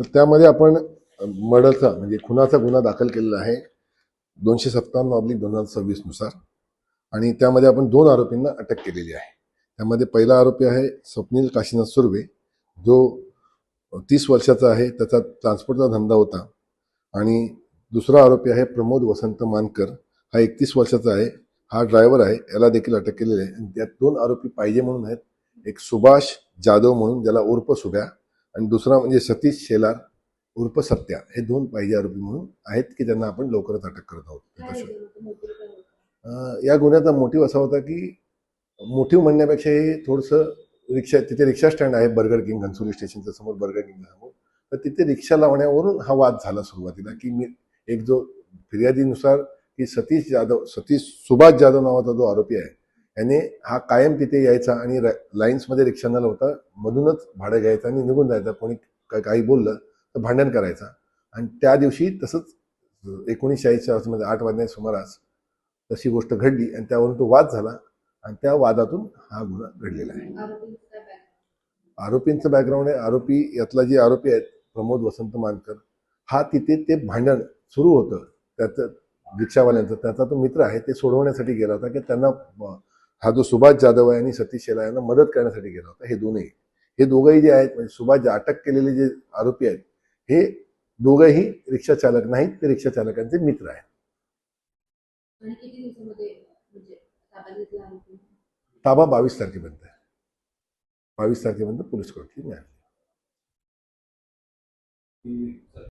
तर त्यामध्ये आपण मर्डरचा म्हणजे खुनाचा गुन्हा दाखल केलेला आहे 257/2026 नुसार. आणि त्यामध्ये आपण 2 आरोपींना अटक केलेली आहे. त्यामध्ये पहिला आरोपी आहे स्वप्नील काशीनाथ सुर्वे, जो 30 वर्षाचा आहे, त्याचा ट्रान्सपोर्टचा धंदा होता. आणि दुसरा आरोपी आहे प्रमोद वसंत मानकर, हा 31 वर्षाचा आहे, हा ड्रायव्हर आहे, याला देखील अटक केलेली आहे. आणि त्यात 2 आरोपी पाहिजे म्हणून आहेत, एक सुभाष जाधव म्हणून ज्याला उर्फ सुभ्या, आणि दुसरा म्हणजे सतीश शेलार उर्फ सत्या. हे 2 पाहिजे आरोपी म्हणून आहेत की त्यांना आपण लवकरच अटक करत आहोत. या गुन्ह्याचा मोटिव्ह असा होता की मोटिव्ह म्हणण्यापेक्षा हे थोडंसं तिथे रिक्षा स्टँड आहे बर्गर किंग घनसोली स्टेशनच्या समोर, बर्गर किंग समोर. तर तिथे रिक्षा लावण्यावरून हा वाद झाला सुरुवातीला, की मी एक जो फिर्यादीनुसार की सतीश सुभाष जाधव नावाचा जो आरोपी आहे, याने हा कायम तिथे यायचा आणि लाईन्समध्ये रिक्षा न लावता मधूनच भाडं घ्यायचं आणि निघून जायचा. कोणी काही बोललं तर भांडण करायचा. आणि त्या दिवशी तसंच 1940च्या आसपास 8 वाजण्याच्या सुमारास तशी गोष्ट घडली आणि त्यावरून तो वाद झाला आणि त्या वादातून हा गुन्हा घडलेला आहे. आरोपींचं बॅकग्राऊंड आहे, आरोपी यातला जे आरोपी आहेत प्रमोद वसंत मानकर, हा तिथे ते भांडण सुरू होतं त्याचं रिक्षावाल्यांचं, त्याचा तो मित्र आहे, ते सोडवण्यासाठी गेला होता की त्यांना हा जो सुभाष जाधव आहे आणि सतीश शेलार यांना मदत करण्यासाठी गेला होता. हे दोघंही जे आहेत म्हणजे सुभाष जे अटक केलेले जे आरोपी आहेत, हे दोघंही रिक्षा चालक नाहीत, ते रिक्षा चालकांचे मित्र आहेत. ताबा 22 तारखेपर्यंत आहे. 22 तारखेपर्यंत पोलीस कोर्टाची न्यायालय.